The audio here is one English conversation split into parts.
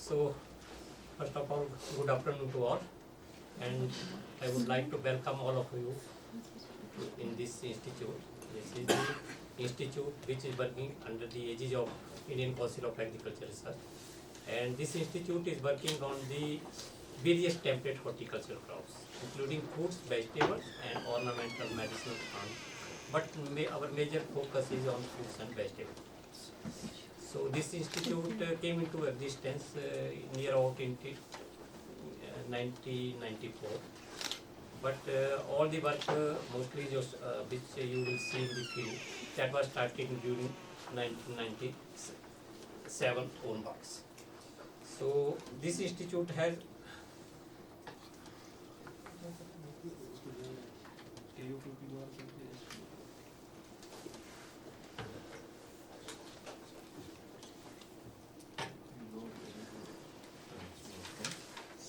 So, first of all, good afternoon to all, and I would like to welcome all of you in this institute. This is the institute which is working under the aegis of Indian Council of Agriculture Research, and this institute is working on the various temperate horticultural crops, including fruits, vegetables, and ornamental medicinal plants. But our major focus is on fruits and vegetables. So this institute came into existence near about in 1994. But all the work mostly just which you will see in the field, that was started during 1997 onwards. So this institute has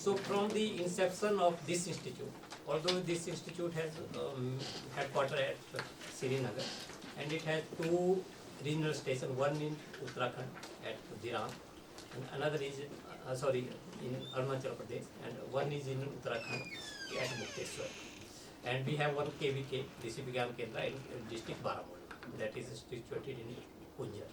so from the inception of this institute, although this institute has headquarters at Srinagar, and it has two regional stations, one in Uttarakhand at Dhiram, and another is in Arunachal Pradesh, and one is in Uttarakhand at Mukteshwar. And we have one KVK, Krishi Vigyan Kendra, in district Baramulla, that is situated in Punjab.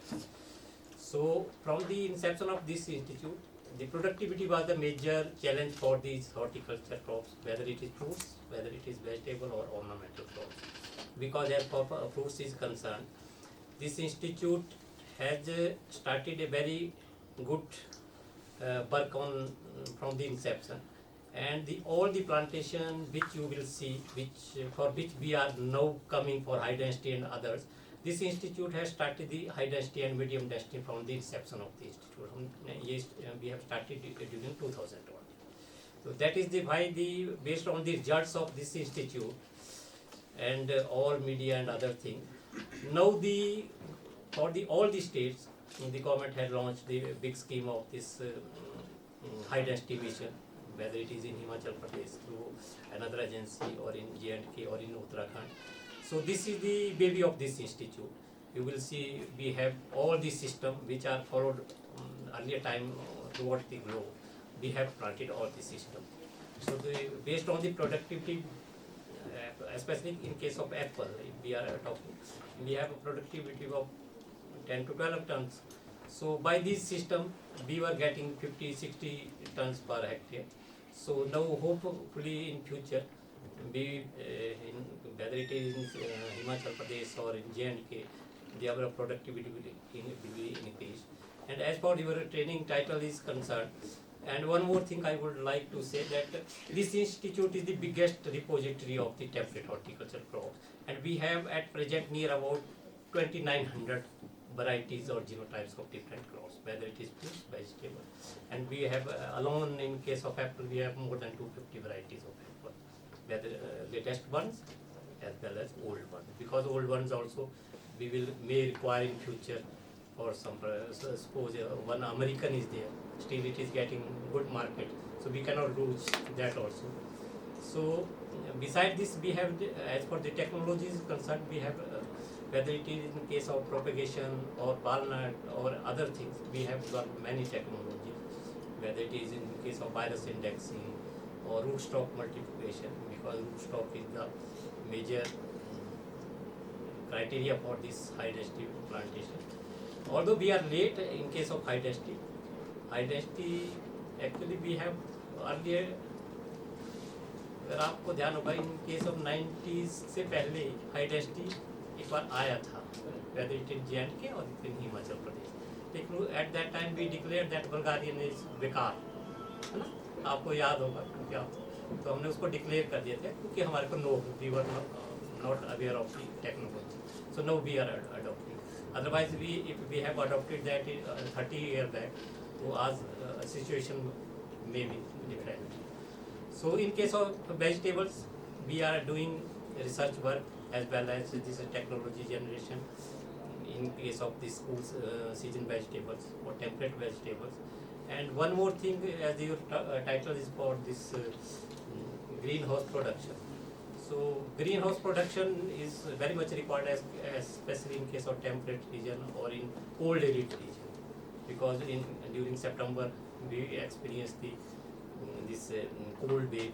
So from the inception of this institute, the productivity was the major challenge for these horticulture crops, whether it is fruits, whether it is vegetable or ornamental crops. Because as far as fruits is concerned, this institute has started a very good work on from the inception, and all the plantation which you will see, for which we are now coming for high density and others, this institute has started the high density and medium density from the inception of the institute. We have started during 2001. So that is why based on the results of this institute and all media and other things, now for all the states, the government had launched the big scheme of this high density mission, whether it is in Himachal Pradesh through another agency or in J&K or in Uttarakhand. So this is the baby of this institute. You will see we have all these systems which are followed earlier time towards the globe. We have planted all the systems. So based on the productivity, especially in case of apple, if we are talking, we have a productivity of 10 to 12 tons. So by this system, we were getting 50-60 tons per hectare. So now hopefully in future, whether it is in Himachal Pradesh or in J&K, our productivity will be increased. And as for your training title is concerned, and one more thing I would like to say that this institute is the biggest repository of the temperate horticulture crops, and we have at present near about 2,900 varieties or genotypes of different crops, whether it is fruits, vegetables, and we have alone in case of apple we have more than 250 varieties of apple, whether latest ones as well as old ones, because old ones also we may require in future for some suppose one American is there, still it is getting good market, so we cannot lose that also. So beside this we have as for the technologies concerned, we have whether it is in case of propagation or walnut or other things, we have got many technologies, whether it is in case of virus indexing or rootstock multiplication, because rootstock is the major criteria for this high density plantation. Although we are late in case of high density actually we have earlier, अगर आपको ध्यान होगा in case of 90s से पहले high density एक बार आया था, whether it is J&K or in Himachal Pradesh. लेकिन at that time we declared that Bulgarian is बेकार, है ना? आपको याद होगा क्योंकि तो हमने उसको डिक्लेयर कर दिया था क्योंकि हमारे को we were not aware of the technology. So now we are adopting. Otherwise, if we have adopted that 30 years back, so as situation may be different. So in case of vegetables, we are doing research work as well as this technology generation. In case of the schools, season vegetables or temperate vegetables. And one more thing, as your title is for this greenhouse production. So greenhouse production is very much required, especially in case of temperate region or in cold arid region, because during September we experienced this cold wave,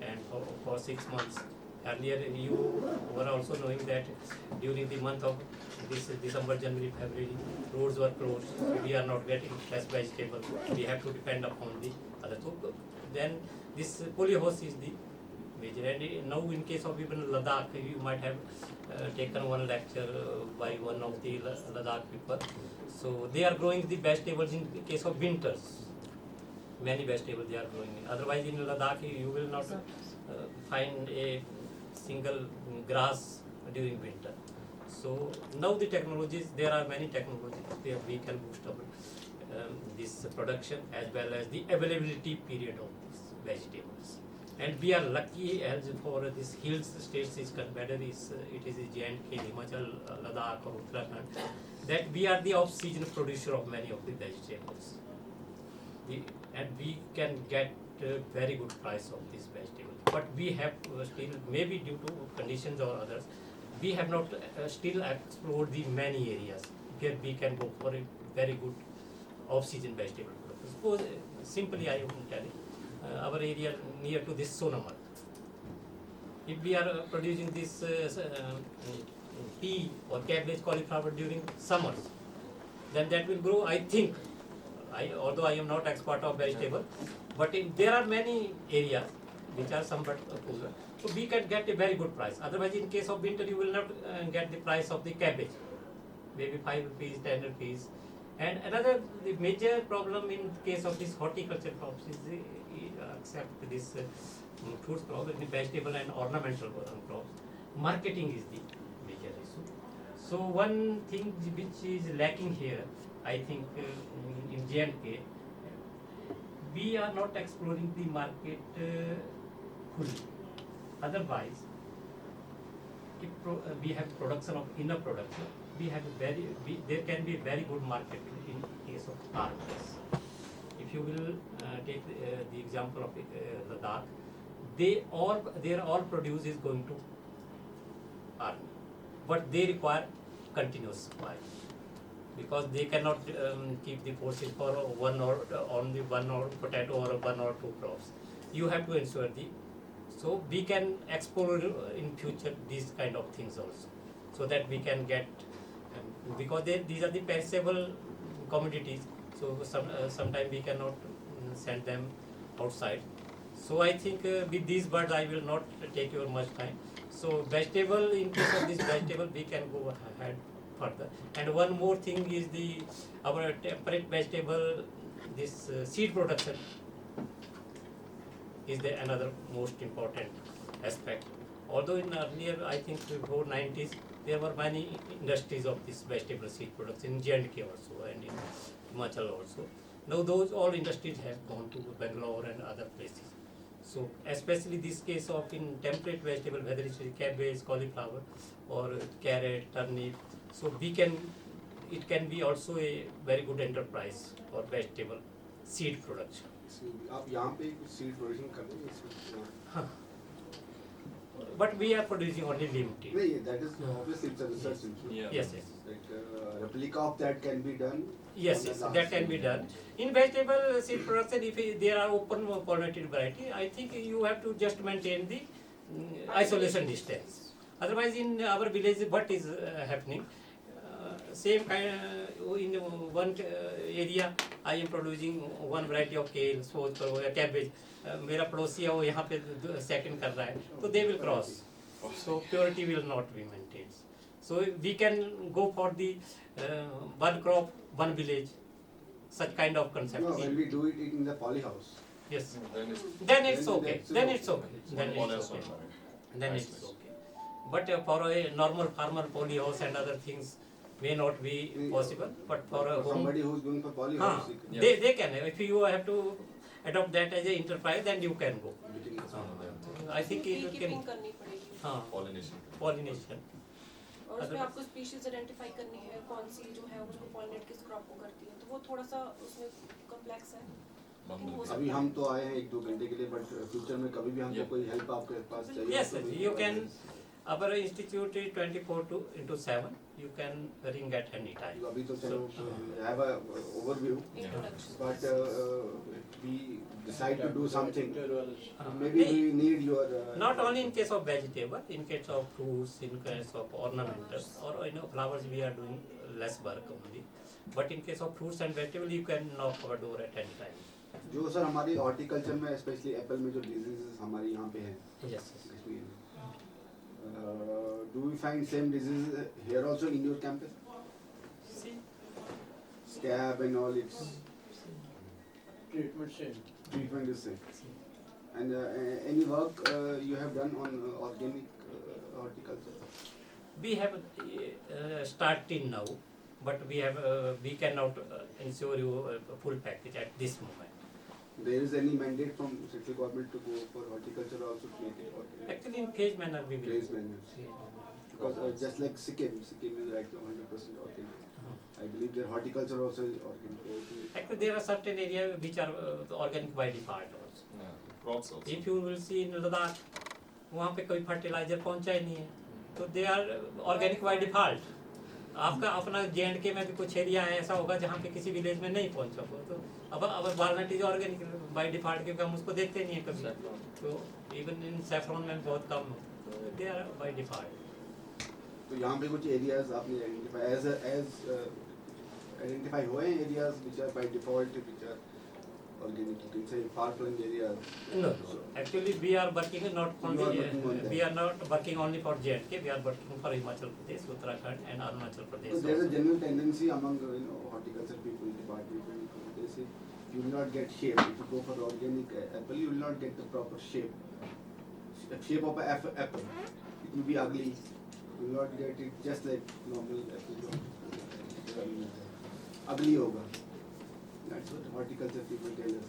and for 6 months. Earlier, you were also knowing that during the month of this December, January, February, roads were closed. We are not getting fresh vegetable. We have to depend upon the other. So then this polyhouse is the major. And now in case of even Ladakh, you might have taken one lecture by one of the Ladakh people. So they are growing the vegetables in case of winters. Many vegetables they are growing. Otherwise in Ladakh you will not find a single grass during winter. So now the technologies, there are many technologies where we can boost up this production as well as the availability period of these vegetables. And we are lucky as for this hills states is whether it is J&K, Himachal, Ladakh or Uttarakhand, that we are the off-season producer of many of the vegetables. And we can get very good price of this vegetable. But we have still, maybe due to conditions or others, we have not still explored the many areas where we can go for a very good off-season vegetable production. Suppose, simply I am telling, our area near to this Sonamarg. If we are producing this pea or cabbage, cauliflower during summers, then that will grow, I think, although I am not expert of vegetable, but there are many areas which are somewhat cooler. So we can get a very good price. Otherwise, in case of winter, you will not get the price of the cabbage, maybe 5 rupees, 10 rupees. And another the major problem in case of this horticulture crops is except this fruits crop, the vegetable and ornamental crops, marketing is the major issue. So one thing which is lacking here, I think in J&K, we are not exploring the market fully. Otherwise, if we have production of inner production, we have there can be a very good market in case of armies. If you will take the example of Ladakh, their all produce is going to army, but they require continuous supply because they cannot keep the forces for only one or potato or 1 or 2 crops. You have to ensure so we can explore in future these kind of things also, so that we can get because these are the perishable commodities. So sometimes we cannot send them outside. So I think with these words I will not take your much time. So vegetable, in case of this vegetable, we can go ahead further. And one more thing is our temperate vegetable, this seed production is another most important aspect. Although in earlier, I think before 90s, there were many industries of this vegetable seed production in J&K also and in Himachal also. Now those all industries have gone to Bangalore and other places. So especially this case of in temperate vegetable, whether it's cabbage, cauliflower or carrot, turnip, so it can be also a very good enterprise for vegetable seed production. आप यहाँ पे कुछ seed production कर रहे हैं? But we are producing only limited. नहीं, that is obviously it's a research institute. Yes. Like replica of that can be done. Yes, that can be done. In vegetable seed production, if there are open pollinated variety, I think you have to just maintain the isolation distance. Otherwise, in our village, what is happening? Same kind in one area, I am producing one variety of kale, suppose करो या cabbage. मेरा पड़ोसी है वो यहाँ पे second कर रहा है, तो they will cross. So purity will not be maintained. So we can go for the one crop, one village, such kind of concept. No, when we do it in the poly house. Yes. Then it's okay. Then it's okay. But for a normal farmer, poly house and other things may not be possible. But for a somebody who's going for poly house, they can. If you have to adopt that as an enterprise, then you can go. I think it can. Pollination. और उसमें आपको species identify करनी है कौन सी जो है उसको pollinate किस क्रॉप को करती है, तो वो थोड़ा सा उसमें कॉम्प्लेक्स है. अभी हम तो आए हैं 1-2 घंटे के लिए, बट फ्यूचर में कभी भी हमको कोई हेल्प आपके पास चाहिए. Yes, you can Our institute is 24/7. You can ring at any time. So, अभी तो चलो have a overview, Introduction. but we decide to do something. Maybe नहीं, we need your. not only in case of vegetable, in case of fruits, in case of ornamentals, or flowers, we are doing less work only. But in case of fruits and vegetable, you can knock our door at any time. जो sir हमारी horticulture में specially Apple में जो diseases हमारे यहाँ पे हैं, Yes. Kashmir में, do we find same diseases here also in your campus? See, Scab and all, its Treatment same. treatment is same. And any work you have done on organic horticulture? we have started now, but we cannot ensure you a full package at this moment. There is any mandate from central government to go for horticulture also to make it organic? Actually, in phase manner we will. Phase manner. Because just like Sikkim is right now 100% organic. I believe their horticulture also is organic. Actually, there are certain areas which are organic by default also. Crops also. If you will see in Ladakh, वहाँ पे कोई fertiliser पहुँचा ही नहीं है, तो they are organic by default. आपका अपना J&K में भी कुछ एरिया है ऐसा होगा जहाँ पे किसी विलेज में नहीं पहुँचा हो, तो अब walnut is organic by default क्योंकि हम उसको देखते नहीं है कभी. तो इवन इन सैफरॉन में बहुत कम है, तो दे आर बाय डिफॉल्ट. तो यहाँ पे कुछ एरियाज आपने आइडेंटिफाई हुए हैं areas which are by default which are organic, you can say far-flung areas. No, actually we are working not You only are working on that. we are not working only for J&K, we are working for Himachal Pradesh, Uttarakhand and Arunachal So Pradesh. there is a also. general tendency among horticulture people department, they say you will not get shape if you go for organic apple, you will not get the proper shape. Shape of an apple, it will be ugly. You will not get it just like normal apple. Ugly hoga. That's what horticulture people tell us.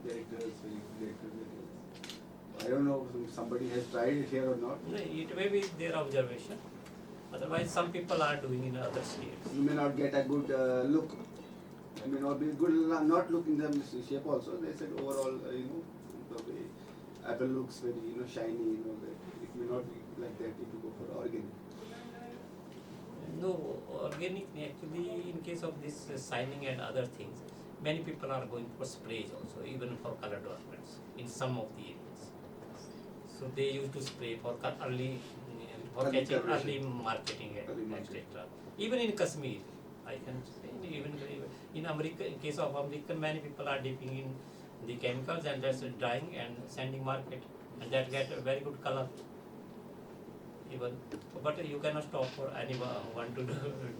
Directors, directors. I don't know if somebody has tried it here or not. No, it may be their observation. Otherwise, some people are doing in other states. You may not get a good look. I may not be good, not look in the shape also. They said overall, the way apple looks very, shiny, that it may not be like that if you go for organic. No, organic actually in case of this signing and other things, many people are going for sprays also, even for colored ornaments in some of the areas. So they used to spray for early, for Early catching coloration. early marketing, Early marketing. etc. Even in Kashmir, I can say, even in America, in case of America, many people are dipping in the chemicals and just drying and sending market, and that get a very good color. Even, but you cannot stop for anyone to do.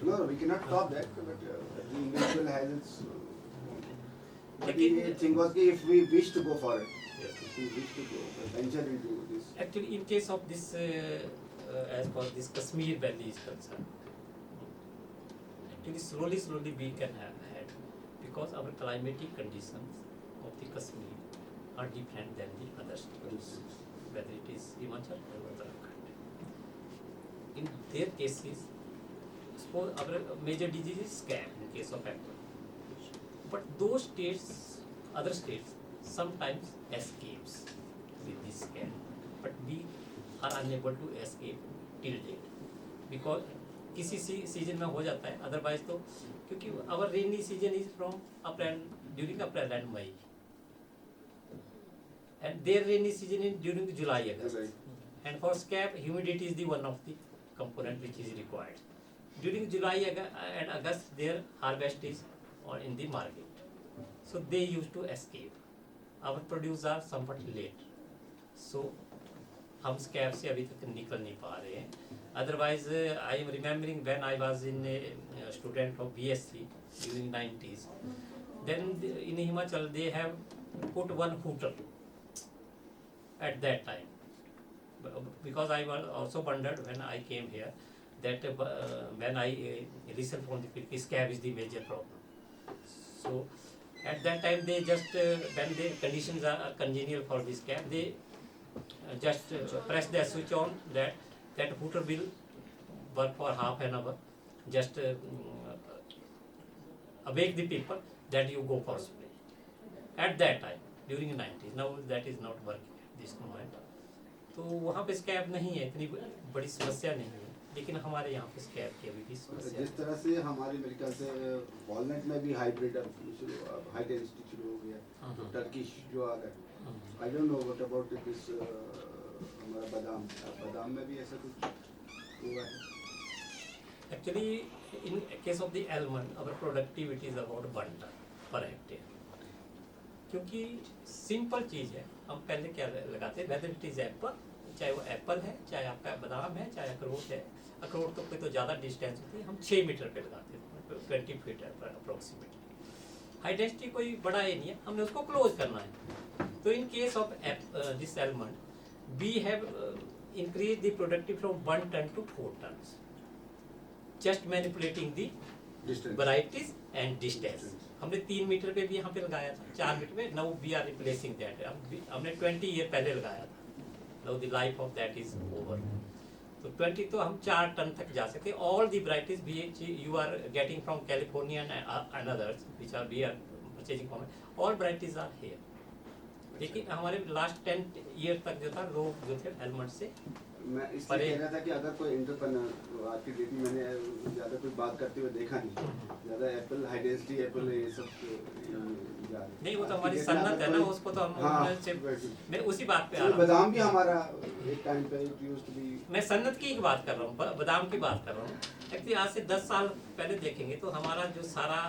No, we cannot stop that, but the individual has its. But Lekin- the thing was that if we wish to go for it, Yes. if we wish to go venture into this, Actually, in case of this, as for this Kashmir Valley is concerned, actually slowly we can have had, because our climatic conditions of the Kashmir are different than the other states, whether it is Himachal or Uttarakhand. In their cases, suppose our major disease is scab in case of apple. But those states, other states, sometimes escapes with this scab. But we are unable to escape till date. Because किसी season में हो जाता है, otherwise तो क्योंकि our rainy season is from April, during April and May. And their rainy season is during July, August. July. And for scab, humidity is the one of the component which is required. During July and August, their harvest is in the market. So they used to escape. Our produce are somewhat late. So हम scab से अभी तक निकल नहीं पा रहे हैं. Otherwise, I am remembering when I was in a student of BSc during 90s. Then in Himachal they have put one hooter at that time. Because I was also wondered when I came here that when I listened from the people, scab is the major problem. So at that time they just when the conditions are congenial for this scab, they just press the switch on that hooter will work for half an hour, just awake the people that you go for spray. At that time during the 90s, now that is not working at this moment. तो वहाँ पे scab नहीं है, इतनी बड़ी समस्या नहीं है, लेकिन हमारे यहाँ पे स्कैब की अभी भी समस्या जिस तरह से हमारे मेरे ख्याल से वॉलनट में भी हाइब्रिड हाई डेंसिटी शुरू हो गया, तो टर्किश जो आ गया, I don't know what about this हमारा बादाम में भी ऐसा कुछ हुआ है? Actually in case of the almond our productivity is about 1 ton पर हेक्टेयर, क्योंकि सिंपल चीज़ है, हम पहले क्या लगाते हैं, वेदर इट इज एप्पल, चाहे वो एप्पल है, चाहे आपका बादाम है, चाहे अखरोट है, अखरोट तो कोई तो ज़्यादा डिस्टेंस होती है, हम 6 मीटर पे लगाते हैं, 20 फीट पर अप्रोक्सीमेटली। हाई डेंसिटी कोई बड़ा ये नहीं है, हमने उसको क्लोज करना है। तो in case of this almond we have increase the productive from 1 ton to 4 tons, just manipulating the varieties and distance. हमने 3 मीटर पे भी यहाँ पे लगाया था, 4 मीटर पे, now we are replacing that, हमने 20 ईयर पहले लगाया था, now the life of that is over. तो 20 तो हम 4 टन तक जा सकते हैं। All the varieties which you are getting from California and others which are we are purchasing from, all varieties are here। लेकिन हमारे लास्ट 10 ईयर तक जो था, लोग जो थे एलमंड से मैं इसलिए कह रहा था कि अगर कोई एंटरप्रेन्योर आज की डेट में मैंने ज़्यादा कोई बात करते हुए देखा नहीं, ज़्यादा एप्पल हाई डेंसिटी एप्पल ये सब नहीं, वो तो हमारी सन्नत है ना, उसको तो हम मैं उसी बात पे आ रहा हूँ। बादाम भी हमारा एक टाइम पे यूज्ड टू बी, मैं सन्नत की बात कर रहा हूँ, बादाम की बात कर रहा हूँ। एक्चुअली आज से 10 साल पहले देखेंगे तो हमारा जो सारा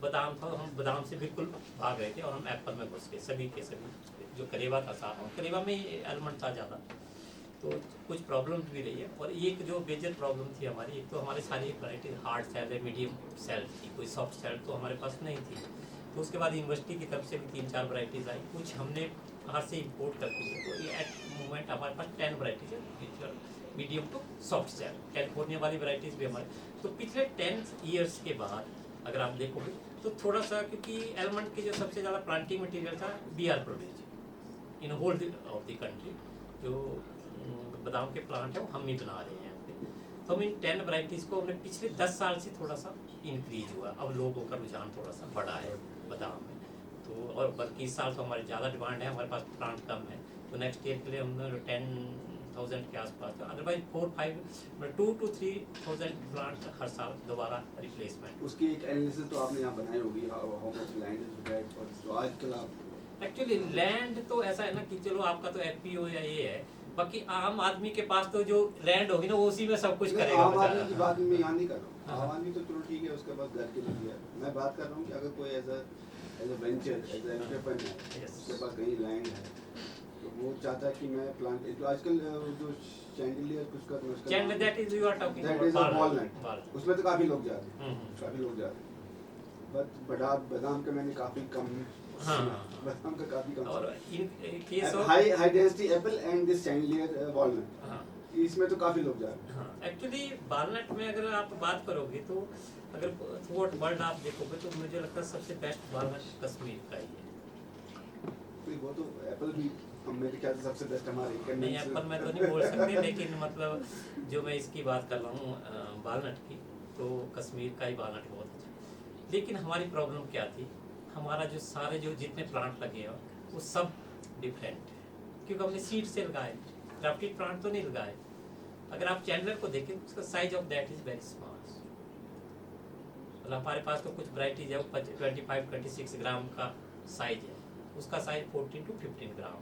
बादाम था, हम बादाम से बिल्कुल भाग रहे थे और हम एप्पल में घुस गए, सभी के सभी। जो करेबा था साथ, करेबा में एलमंड था ज़्यादा, तो कुछ प्रॉब्लम भी रही है। और एक जो मेजर प्रॉब्लम थी हमारी, एक तो हमारे सारी वैरायटी हार्ड सेल है, मीडियम सेल थी, कोई सॉफ्ट सेल तो हमारे पास नहीं थी। तो उसके बाद यूनिवर्सिटी की तरफ से भी 3-4 वैराइटीज़ आई, कुछ हमने बाहर से इंपोर्ट करके दी। तो ये एट मोमेंट हमारे पास 10 वैराइटीज है, medium to soft shell, California वाली वैराइटीज़ भी हमारे। तो पिछले 10 ईयर्स के बाद अगर आप देखोगे तो थोड़ा सा, क्योंकि एलमंड की जो सबसे ज़्यादा प्लांटिंग मटीरियल था we are produce in whole of the country, जो बादाम के प्लांट है वो हम ही बना रहे हैं यहाँ पे। तो हम इन 10 वैराइटीज़ को हमने पिछले 10 साल से थोड़ा सा इंक्रीज हुआ, अब लोगों का रुझान थोड़ा सा बढ़ा है बादाम में। तो और बल्कि इस साल तो हमारी ज़्यादा डिमांड है, हमारे पास प्लांट कम है, तो नेक्स्ट ईयर के लिए हमने 10,000 के आसपास, अदरवाइज 2 to 3,000 प्लांट हर साल दोबारा रिप्लेसमेंट। उसकी एक एनालिसिस तो आपने यहाँ बनाई होगी, how much land is required for, जो आजकल आप एक्चुअली लैंड तो ऐसा है ना कि चलो आपका तो एफपीओ या ये है, बाकी आम आदमी के पास तो जो लैंड होगी ना वो उसी में सब कुछ करेगा। आम आदमी की बात मैं यहाँ नहीं कर रहा हूँ, आम आदमी तो चलो ठीक है, उसके बाद घर के लिए है। मैं बात कर रहा हूँ कि अगर कोई as a venture, as a entrepreneur है, उसके पास कहीं लैंड है, तो वो चाहता है कि मैं प्लांट, जो आजकल जो चैंडलियर कुछ कर, chandelier that is you are talking that is a walnut, उसमें तो काफ़ी लोग जा रहे हैं, काफ़ी लोग जा रहे हैं। बट बादाम का मैंने काफ़ी कम, बादाम का काफ़ी कम। और in case of high density apple and this chandelier walnut, इसमें तो काफ़ी लोग जा रहे हैं। एक्चुअली वॉलनट में अगर आप बात करोगे तो अगर थ्रू वर्ल्ड आप देखोगे तो मुझे लगता है सबसे बेस्ट वॉलनट कश्मीर का ही है। वो तो एप्पल भी मेरे ख्याल से सबसे बेस्ट हमारे नहीं, एप्पल में तो नहीं बोल सकते, लेकिन मतलब जो मैं इसकी बात कर रहा हूँ वॉलनट की, तो कश्मीर का ही वॉलनट बहुत अच्छा। लेकिन हमारी प्रॉब्लम क्या थी, हमारा जो सारे जो जितने प्लांट लगे हैं वो सब डिफरेंट है, क्योंकि हमने सीड से लगाए, ग्राफ्टेड प्लांट तो नहीं लगाए। अगर आप चैंडलर को देखें उसका size of that is very small, मतलब हमारे पास तो कुछ वैराइटीज है वो 25-26 ग्राम का साइज है, उसका साइज 14 to 15 ग्राम।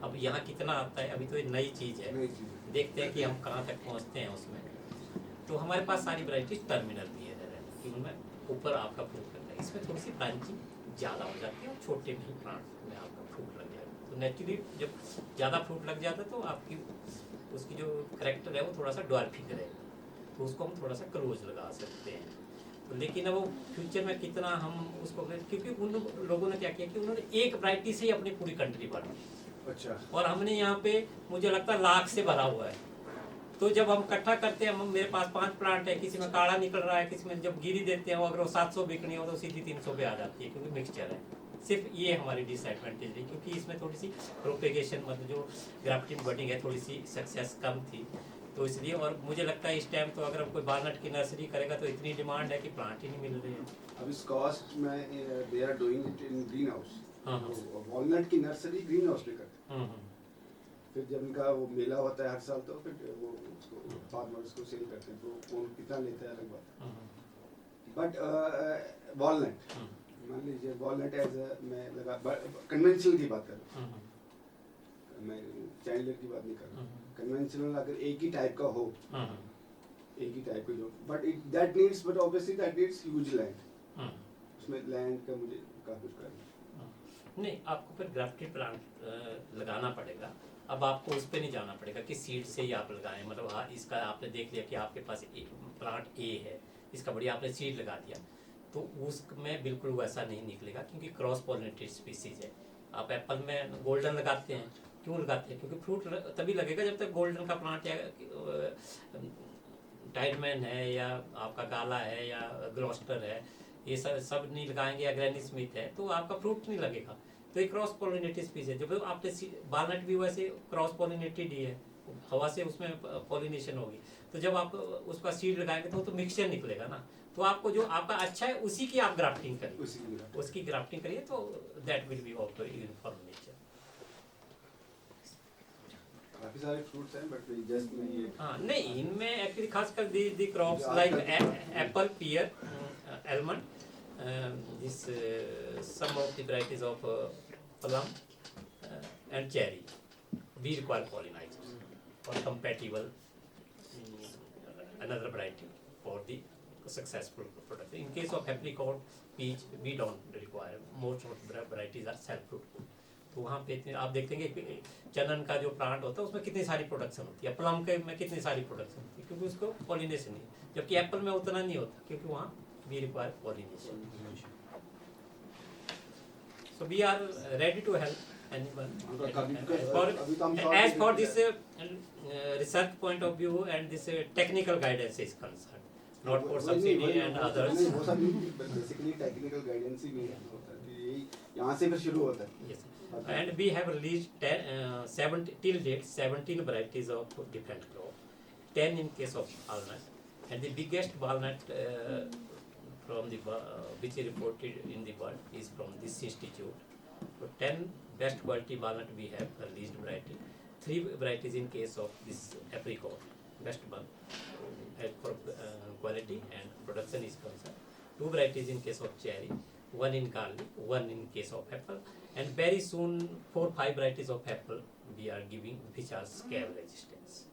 अब यहाँ कितना आता है, अभी तो ये नई चीज़ है, देखते हैं कि हम कहाँ तक पहुँचते हैं उसमें। तो हमारे पास सारी वैराइटीज टर्मिनल भी है, कि उनमें ऊपर आपका फ्रूट लगता है, इसमें थोड़ी सी ब्रांचिंग ज़्यादा हो जाती है और छोटे भी प्लांट में आपका फ्रूट लग जाता है। तो नेचुरली जब ज़्यादा फ्रूट लग जाता है तो आपकी उसकी जो करेक्टर है वो थोड़ा सा डॉर्फिक रहेगा, तो उसको हम थोड़ा सा क्लोज लगा सकते हैं। तो लेकिन अब वो फ्यूचर में कितना हम उसको, क्योंकि उन लोगों ने क्या किया कि उन्होंने एक वैरायटी से ही अपनी पूरी कंट्री बढ़ी। अच्छा। और हमने यहाँ पे मुझे लगता है लाख से भरा हुआ है। तो जब हम इकट्ठा करते हैं, मेरे पास 5 प्लांट है, किसी में काढ़ा निकल रहा है, किसी में जब गिरी देते हैं, अगर वो 700 बिकनी हो तो सीधी 300 पे आ जाती है, क्योंकि मिक्सचर है। सिर्फ ये हमारी डिसएडवांटेज है, क्योंकि इसमें थोड़ी सी प्रोपेगेशन, मतलब जो ग्राफ्टिंग बडिंग है, थोड़ी सी सक्सेस कम थी, तो इसलिए। और मुझे लगता है इस टाइम तो अगर कोई वॉलनट की नर्सरी करेगा तो इतनी डिमांड है कि प्लांट ही नहीं मिल रहे हैं। अब इस कॉस्ट में they are doing it in green house. Walnut की नर्सरी ग्रीन हाउस में करते हैं। फिर जब इनका वो मेला होता है हर साल तो फिर वो उसको फार्मर्स को सेल करते हैं, तो कौन कितना लेता है अलग बात। बट वॉलनट, मान लीजिए वॉलनट एज मैं लगा कन्वेंशनल की बात कर रहा हूँ, मैं चाइल्ड की बात नहीं कर रहा हूँ। कन्वेंशनल अगर एक ही टाइप का हो, एक ही टाइप का जो, but it that needs, but obviously that needs huge land, उसमें लैंड का मुझे काफी कुछ करना। नहीं, आपको फिर ग्राफ्टेड प्लांट लगाना पड़ेगा। अब आपको उस पर नहीं जाना पड़ेगा कि सीड से ही आप लगाएं, मतलब हाँ इसका आपने देख लिया कि आपके पास प्लांट ए है, इसका बढ़िया आपने सीड लगा दिया, तो उसमें बिल्कुल वैसा नहीं निकलेगा, क्योंकि क्रॉस पॉलिनेटेड स्पीसीज है। आप एप्पल में गोल्डन लगाते हैं, क्यों लगाते हैं? क्योंकि फ्रूट तभी लगेगा जब तक गोल्डन का प्लांट या टाइडमैन है या आपका गाला है या ग्लॉस्टर है, ये सब नहीं लगाएंगे, या ग्रैनी स्मिथ है, तो आपका फ्रूट नहीं लगेगा। तो ये क्रॉस पॉलिनेटेड स्पीसीज है। जब आपने वालनट भी वैसे क्रॉस पॉलिनेटेड ही है, हवा से उसमें पॉलिनेशन होगी, तो जब आप उसका सीड लगाएंगे तो मिक्सचर निकलेगा ना। तो आपको जो आपका अच्छा है उसी की आप ग्राफ्टिंग करिए, उसकी ग्राफ्टिंग करिए, तो that will be of uniform nature. काफी सारे फ्रूट्स हैं, बट जस्ट मैं ये हाँ नहीं, इनमें एक्चुअली खासकर the crops like apple, pear, almond, this some of the varieties of plum and cherry, we require pollinizers or compatible another variety for the successful production. In case of apricot, peach, we don't require, most of the varieties are self fruit. तो वहाँ पे आप देखेंगे चनन का जो plant होता है उसमें कितनी सारी प्रोडक्शन होती है, प्लम के में कितनी सारी प्रोडक्शन होती है, क्योंकि उसको पॉलिनेशन नहीं, जबकि एप्पल में उतना नहीं होता, क्योंकि वहाँ we require pollination. So we are ready to help anyone. As for this research point of view and this technical guidance is concerned, not for subsidy and others. वो सब basically technical guidance ही नहीं होता है, यहाँ से फिर शुरू होता है. Yes. And we have released 17 till date 17 varieties of different crop, 10 in case of walnut, and the biggest walnut from the which is reported in the world is from this institute. So 10 best quality walnut we have released variety, 3 varieties in case of this apricot, best one as for quality and production is concerned, 2 varieties in case of cherry, 1 in garlic, 1 in case of apple, and very soon 4-5 varieties of apple we are giving which are scab resistance.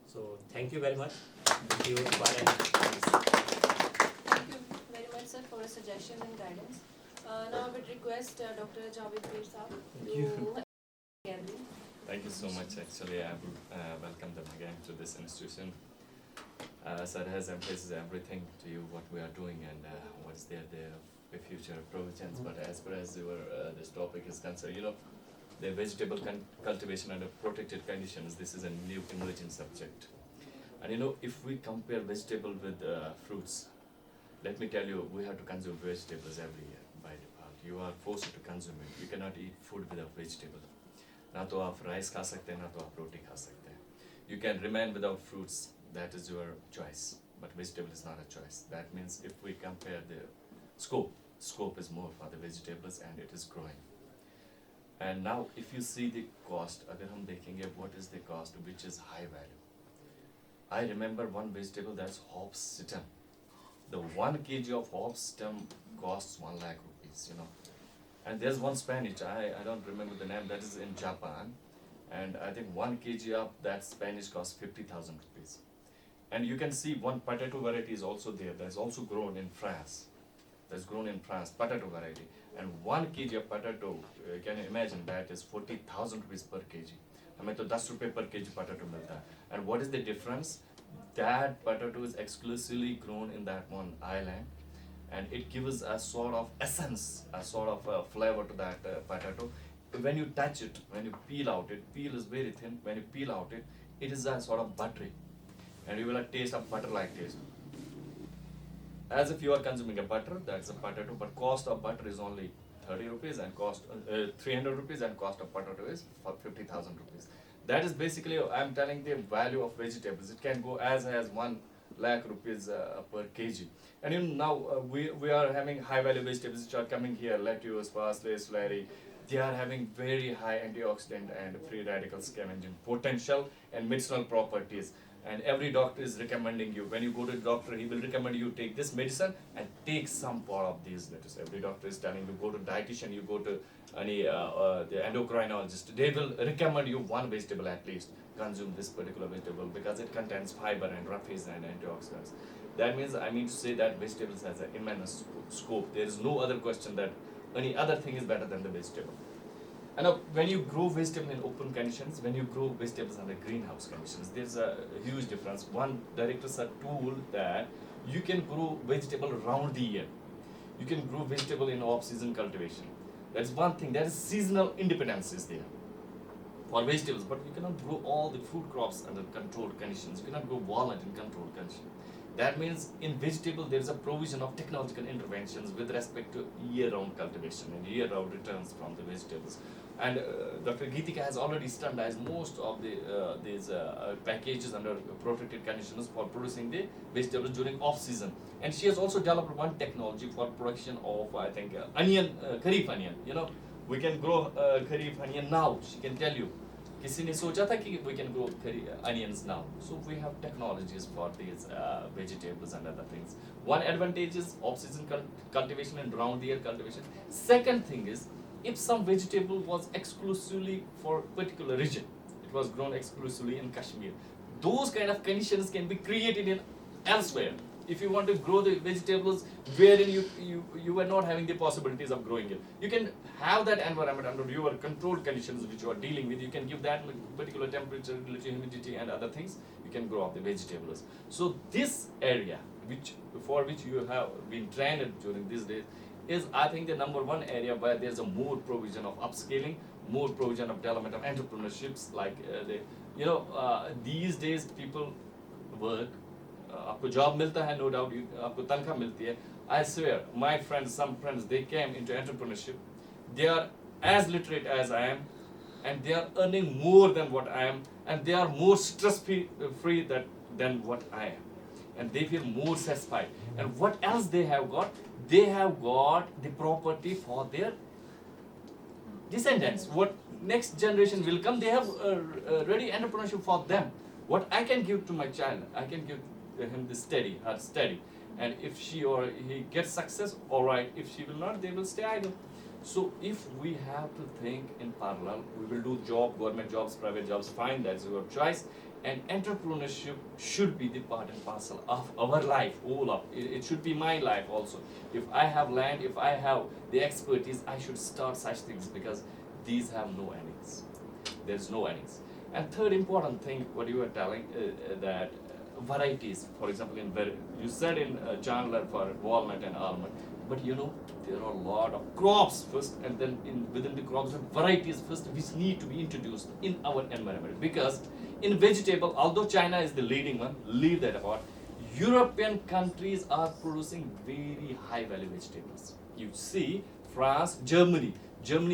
So thank you very much. Thank you very much, sir, for your suggestions and guidance. Now I would request Dr. Javed Peer Saab to gathering. Thank you so much. Actually, I would welcome them again to this institution. Sir has emphasized everything to you what we are doing and what's their future provisions. But as far as your this topic is concerned, you know, the vegetable cultivation under protected conditions, this is a new emerging subject. And you know, if we compare vegetable with fruits, let me tell you, we have to consume vegetables every year by default. You are forced to consume it. You cannot eat food without vegetable. ना तो आप rice खा सकते हैं, ना तो आप roti खा सकते हैं. You can remain without fruits, that is your choice. But vegetable is not a choice. That means if we compare the scope is more for the vegetables and it is growing. And now if you see the cost, अगर हम देखेंगे what is the cost which is high value. I remember one vegetable, that's hops stem. The 1 kg of hops stem costs 1 lakh rupees, you know. And there's one Spanish, I don't remember the name, that is in Japan. And I think 1 kg of that Spanish costs 50,000 rupees. And you can see one potato variety is also there, that's also grown in France. That's grown in France, potato variety. And 1 kg of potato, can you imagine, that is 40,000 rupees per kg. हमें तो 10 रुपए per kg potato मिलता है. And what is the difference? That potato is exclusively grown in that one island, and it gives a sort of essence, a sort of flavor to that potato. When you touch it, when you peel out, peel is very thin. When you peel out it is a sort of buttery, and you will have taste of butter-like taste. As if you are consuming a butter, that's a potato, but cost of butter is only 30 rupees and cost 300 rupees and cost of potato is 50,000 rupees. That is basically, I'm telling the value of vegetables. It can go as high as 1 lakh rupees per kg. And you know, now we are having high value vegetables which are coming here, lettuce, parsley, celery. They are having very high antioxidant and free radical scavenging potential and medicinal properties. And every doctor is recommending you, when you go to the doctor, he will recommend you take this medicine and take some part of these lettuce. Every doctor is telling you, go to dietitian, you go to any the endocrinologist, they will recommend you one vegetable at least. Consume this particular vegetable because it contains fiber and roughies and antioxidants. That means I mean to say that vegetables has an immense scope. There is no other question that any other thing is better than the vegetable. And when you grow vegetable in open conditions, when you grow vegetables under greenhouse conditions, there's a huge difference. One, directors are told that you can grow vegetable around the year. You can grow vegetable in off-season cultivation. That's one thing. There is seasonal independence is there for vegetables, but you cannot grow all the fruit crops under controlled conditions. You cannot grow walnut in controlled conditions. That means in vegetable there is a provision of technological interventions with respect to year-round cultivation and year-round returns from the vegetables. And Dr. Geetika has already standardized most of the these packages under protected conditions for producing the vegetables during off-season. And she has also developed one technology for production of, I think, onion, kharif onion. You know, we can grow kharif onion now. She can tell you. किसी ने सोचा था कि we can grow onions now. So we have technologies for these vegetables and other things. One advantage is off-season cultivation and round-the-year cultivation. Second thing is, if some vegetable was exclusively for particular region, it was grown exclusively in Kashmir, those kind of conditions can be created in elsewhere. If you want to grow the vegetables wherein you are not having the possibilities of growing it, you can have that environment under your controlled conditions which you are dealing with. You can give that particular temperature, humidity and other things, you can grow up the vegetables. So this area for which you have been trained during these days is, I think, the number one area where there's a more provision of upscaling, more provision of development of entrepreneurships. Like these days people work, आपको job मिलता है, no doubt, आपको तनख्वाह मिलती है. I swear, my friends, some friends, they came into entrepreneurship. They are as literate as I am, and they are earning more than what I am, and they are more stress-free than what I am, and they feel more satisfied. And what else they have got? They have got the property for their descendants. What next generation will come? They have ready entrepreneurship for them. What I can give to my child, I can give him the her steady. And if she or he gets success, all right. If she will not, they will stay idle. So if we have to think in parallel, we will do government jobs, private jobs, fine, that's your choice. And entrepreneurship should be the part and parcel of our life, all of it. It should be my life also. If I have land, if I have the expertise, I should start such things because these have no earnings. There's no earnings. And third important thing, what you were telling, that varieties, for example, you said in Chandler for walnut and almond, but there are a lot of crops first, and then within the crops, varieties first, which need to be introduced in our environment. Because in vegetable, although China is the leading one, leave that apart, European countries are producing very high value vegetables. You see, France, Germany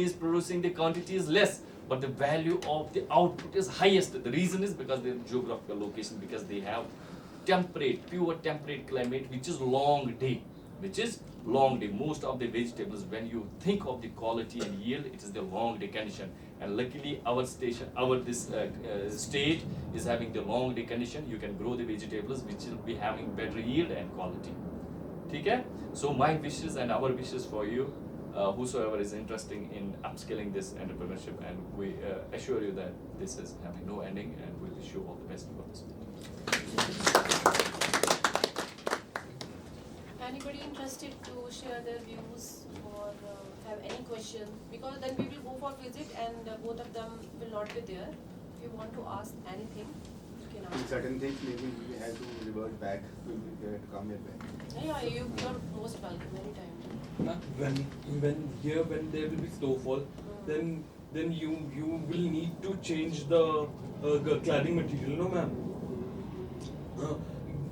is producing the quantities less, but the value of the output is highest. The reason is because their geographical location, because they have pure temperate climate, which is long day. Most of the vegetables, when you think of the quality and yield, it is the long day condition. And luckily, our state is having the long day condition. You can grow the vegetables which will be having better yield and quality. Okay? So my wishes and our wishes for you, whosoever is interested in upscaling this entrepreneurship, and we assure you that this is having no ending, and we wish you all the best for this. Anybody interested to share their views or have any question? Because then we will go for visit and both of them will not be there. If you want to ask anything, you can In ask. certain things, maybe we have to revert back. We will come here back. Yeah, you're most welcome anytime. When there will be snowfall, then you will need to change the cladding material, no ma'am.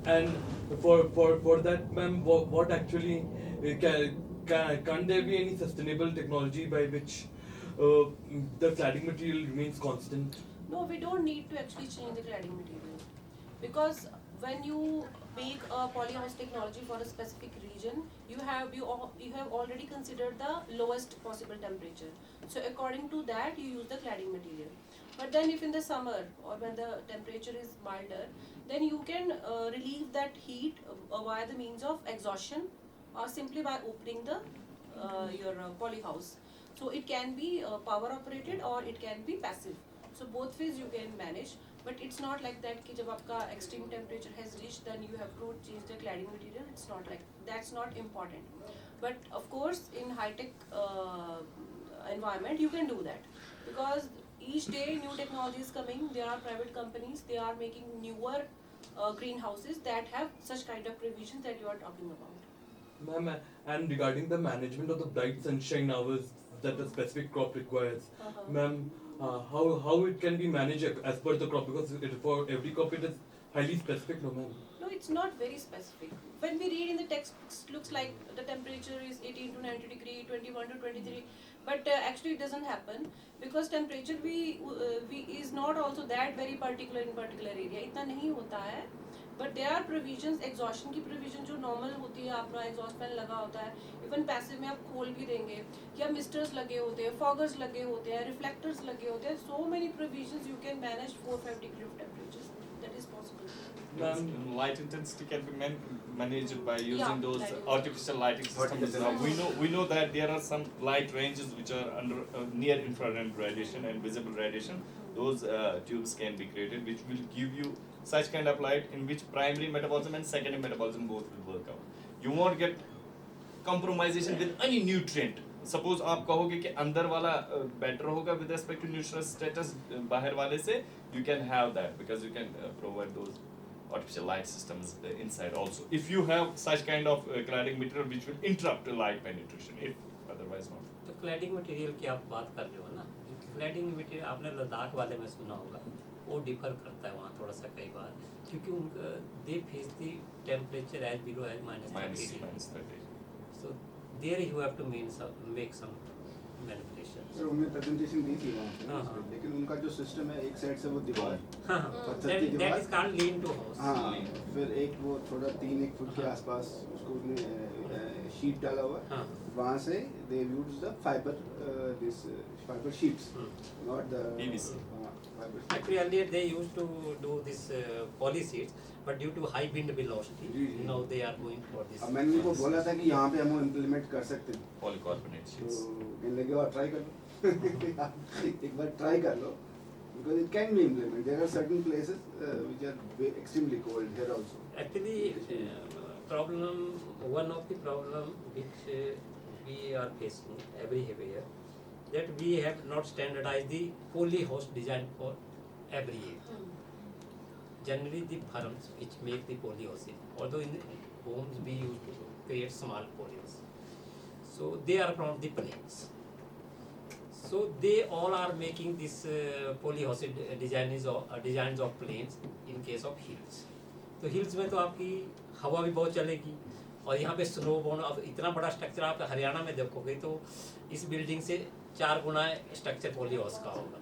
And for that, ma'am, what actually can't there be any sustainable technology by which the cladding material remains constant? No, we don't need to actually change the cladding material, because when you make a polyhouse technology for a specific region, you have already considered the lowest possible temperature. So according to that, you use the cladding material. But then if in the summer or when the temperature is milder, then you can relieve that heat via the means of exhaustion or simply by opening the your polyhouse. So it can be power operated or it can be passive. So both ways you can manage. But it's not like that कि जब आपका extreme temperature has reached, then you have to change the cladding material. It's not like that's not important. But of course, in high-tech environment, you can do that because each day new technology is coming. There are private companies. They are making newer greenhouses that have such kind of provisions that you are talking about. Ma'am, and regarding the management of the bright sunshine hours that the specific crop requires, ma'am, how it can be managed as per the crop, because for every crop it is highly specific, no ma'am? No, it's not very specific. When we read in the text, it looks like the temperature is 18 to 90 degree, 21 to 23, but actually it doesn't happen because temperature is not also that very particular in particular area. इतना नहीं होता है. But there are provisions, exhaustion की provision जो normal होती है, आपका exhaust fan लगा होता है. Even passive में आप खोल भी देंगे कि आप misters लगे होते हैं, foggers लगे होते हैं, reflectors लगे होते हैं. So many provisions you can manage 4-5 degree of temperatures. That is possible. Light intensity can be managed by using Yeah, those lighting. artificial lighting systems. Artificial We know that there are some light ranges which are under near infrared radiation and visible radiation. Those tubes can be created which will give you such kind of light in which primary metabolism and secondary metabolism both will work out. You won't get compromisation with any nutrient. Suppose आप कहोगे कि अंदर वाला better होगा with respect to nutritional status बाहर वाले से, you can have that because you can provide those artificial light systems inside also. If you have such kind of cladding material which will interrupt light penetration, if otherwise not. तो cladding material की आप बात कर रहे हो ना, cladding material आपने लद्दाख वाले में सुना होगा, वो डिफर करता है वहाँ थोड़ा सा कई बार, क्योंकि उनका they face the temperature as below as minus 30. So there you have to make some manipulation. Sir उन्होंने प्रेजेंटेशन दी थी वहाँ पे, हाँ, हाँ. लेकिन उनका जो सिस्टम है एक साइड से वो दीवार हाँ, पत्थर की दैट दीवार, is called lean to house. हाँ, फिर एक वो थोड़ा 3-1 फुट के आसपास उसको उसने शीट डाला हुआ है, हाँ. वहाँ से they use the fiber this fiber sheets, not the PVC. fiber. Actually, earlier they used to do this poly sheets, but due to high wind velocity, ji, ji. now they are going for this. अब मैंने उनको बोला था कि यहाँ पे हम वो इम्प्लीमेंट कर सकते हैं, Polycarbonate तो sheets. कहने लगे और ट्राई कर लो एक बार ट्राई कर लो, because it can be implemented. There are certain places which are extremely cold here also. Actually, one of the problem which we are facing everywhere, that we have not standardized the poly house design for every area. Generally, the firms which make the poly houses, although in homes we used to create small poly houses, so they are from the plains. So they all are making this poly house designs of plains in case of hills. तो hills में तो आपकी हवा भी बहुत चलेगी और यहाँ पे स्नो बोन, अब इतना बड़ा स्ट्रक्चर आप हरियाणा में देखोगे तो इस बिल्डिंग से 4 गुना स्ट्रक्चर पॉली हाउस का होगा.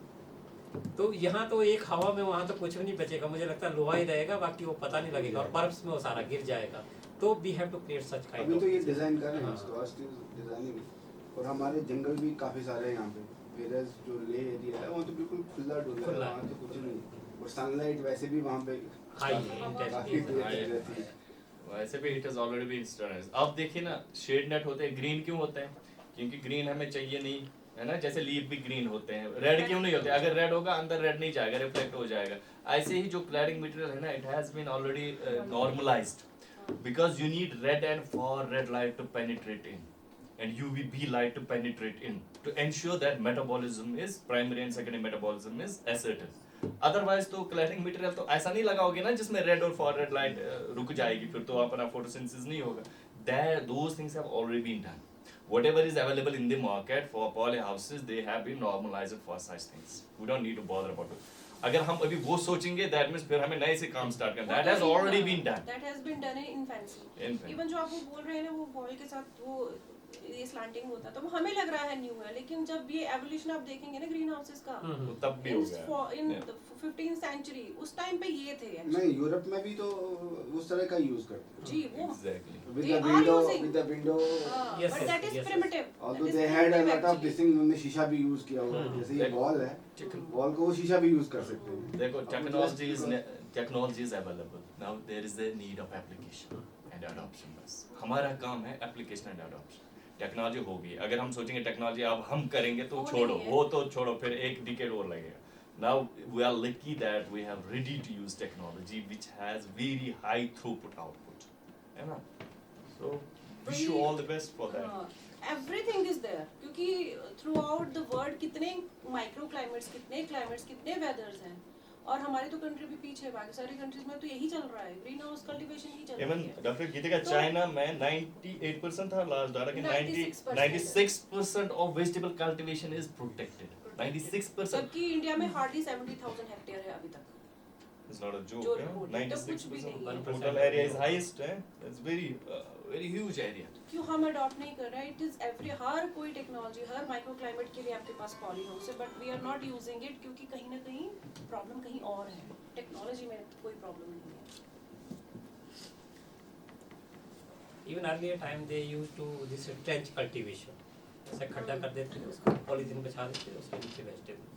तो यहाँ तो एक हवा में वहाँ तो कुछ भी नहीं बचेगा, मुझे लगता है लोहा ही रहेगा, बाकी वो पता नहीं लगेगा और बर्फ में वो सारा गिर जाएगा. तो we have to create such kind अभी ऑफ. तो ये डिजाइन कर रहे हैं, डिजाइनिंग, और हमारे जंगल भी काफी सारे हैं यहाँ पे. वेरस जो ले एरिया है वो तो बिल्कुल खुला डुला है, वहाँ तो कुछ नहीं, और सनलाइट वैसे भी वहाँ पे काफी तेज रहती है. वैसे भी it has already been standardized. अब देखिए ना, शेड नेट होते हैं, ग्रीन क्यों होते हैं? क्योंकि ग्रीन हमें चाहिए नहीं, है ना? जैसे लीफ भी ग्रीन होते हैं, रेड क्यों नहीं होते? अगर रेड होगा अंदर रेड नहीं जाएगा, रिफ्लेक्ट हो जाएगा. ऐसे ही जो क्लैडिंग मटेरियल है ना, it has been already normalized because you need red and far red light to penetrate in and UVB light to penetrate in to ensure that metabolism is primary and secondary metabolism is assertive. Otherwise तो cladding material तो ऐसा नहीं लगाओगे ना जिसमें red और for red light रुक जाएगी, फिर तो अपना फोटोसिंथेसिस नहीं होगा. Those things have already been done. Whatever is available in the market for poly houses, they have been normalized for such things. We don't need to bother about it. अगर हम अभी वो सोचेंगे, that means फिर हमें नए से काम स्टार्ट करना. That has already been done. That has been done in fancy. In fancy. Even जो आप वो बोल रहे हैं ना, वो वॉल के साथ वो ये स्लैंटिंग होता तो वो हमें लग रहा है न्यू है, लेकिन जब ये एवोल्यूशन आप देखेंगे ना ग्रीन हाउसेस का वो तब भी हो गया। इन Yeah. 15th सेंचुरी उस टाइम पे ये थे actually. नहीं, यूरोप में भी तो उस तरह का यूज करते हैं। जी वो Exactly. With They the are window, using- with the window. Yes, but yes, that is yes, yes. primitive. Although That is they had a primitive lot of actually. this thing, उन्होंने शीशा भी use किया हुआ है। हम्म। जैसे ये देखो, wall है, Chicken. वॉल को वो शीशा भी यूज कर सकते हैं। देखो अब technology is just- technology is available now, there is a need of application and adoption। बस हमारा काम है application and adoption। टेक्नोलॉजी होगी, अगर हम सोचेंगे टेक्नोलॉजी अब हम करेंगे तो वो छोड़ो, नहीं है। वो तो छोड़ो, फिर एक डिकेड और लगेगा। Now we are lucky that we have ready to use technology which has very high throughput output, है ना? So wish you all the best for that। Everything is there, क्योंकि थ्रू आउट द वर्ल्ड कितने micro climates, कितने weathers हैं, और हमारी तो country भी पीछे है, बाकी सारी कंट्रीज में तो यही चल रहा है, ग्रीन हाउस कल्टीवेशन ही चल इवन रही है। डॉक्टर गीतिका तो- चाइना में 98% था लास्ट डाटा कि 96% of vegetable cultivation is protected. 96% जबकि इंडिया में हार्डली 70,000 हेक्टेयर है अभी तक। It's not a जो joke, report yeah? है, तो कुछ भी 96% नहीं है। total area is highest, eh? It's very huge area। क्यों हम अडॉप्ट नहीं कर रहे हैं? इट इज एवरी, हर कोई टेक्नोलॉजी, हर माइक्रो क्लाइमेट के लिए आपके पास पॉली हाउस है, but we are not using it, क्योंकि कहीं ना कहीं प्रॉब्लम कहीं और है, टेक्नोलॉजी में कोई प्रॉब्लम नहीं है। Even earlier time they used to this trench cultivation. ऐसा खड्डा कर देते थे, उसको पॉलीथीन बिछा देते थे, उसके नीचे वेजिटेबल।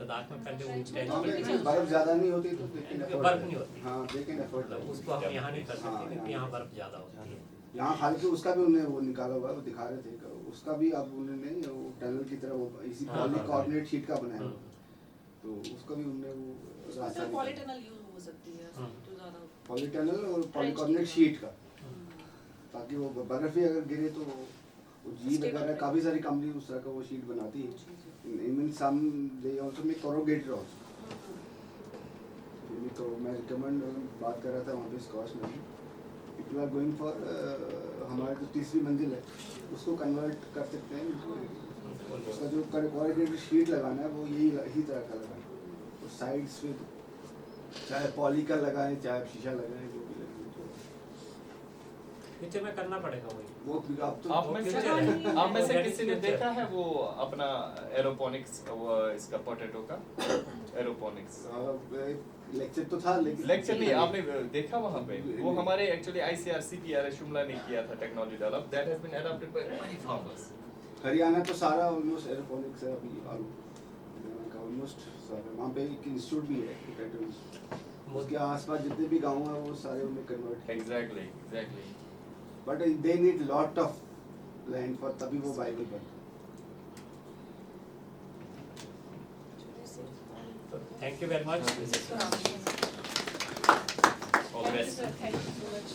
लद्दाख में पहले वो trench हाँ, cultivation, बर्फ ज्यादा नहीं होती तो they can afford बर्फ it। नहीं होती। हाँ, they can afford it। मतलब उसको हम यहाँ नहीं कर हाँ, सकते क्योंकि यहाँ यहाँ बर्फ ज़्यादा होती है। यहाँ हालांकि उसका भी उन्होंने वो निकाला हुआ है, वो दिखा रहे थे, उसका भी अब उन्होंने वो टनल की तरह वो इसी हाँ, पॉली हाँ, कार्बोनेट शीट का बनाया हम्म। हुआ। तो उसका भी उन्होंने वो तो रास्ता पॉलीटनल यूज हो सकती है तो ज्यादा। पॉली टनल और पॉली Trench कार्बोनेट की, शीट का, हम्म। ताकि वो बर्फ ही अगर गिरे तो वो जी Stable वगैरह रहे। काफी सारी कंपनी उस तरह का वो शीट बनाती है। जी, जी। Even some they also make corrugated also। Hmm. तो मैं रिकमेंड बात कर रहा था वहाँ पे स्कॉच में, if you are going for हमारे जो तीसरी मंजिल है उसको कन्वर्ट कर सकते हैं। उसका जो corrugated शीट लगाना है वो यही तरह का लगाना है। तो साइड्स पे चाहे पॉली का लगाएं चाहे शीशा लगाएं, जो भी लगाएं फ्यूचर में करना पड़ेगा वही। वो आप तो आप में future से है। आप में से Organic किसी ने future। देखा है वो अपना एरोपोनिक्स, वो इसका पोटैटो का एरोपोनिक्स लेक्चर तो था लेकिन लेक्चर नहीं, आपने देखा वहाँ पे? वो हमारे एक्चुअली ICRCPR शिमला ने किया था technology develop, that has been adopted by many farmers. Haryana तो सारा ऑलमोस्ट एरोपोनिक्स है अभी, हरियाणा का ऑलमोस्ट सारा। वहाँ पे एक इंस्टीट्यूट भी है पोटैटो इंस्टीट्यूट, उसके आसपास जितने भी गाँव हैं वो सारे उन्हें convert. Exactly. But they need lot of land for, तभी वो वाइबल बन। Thank you very much. All the Thank you, best। sir. Thank you so much.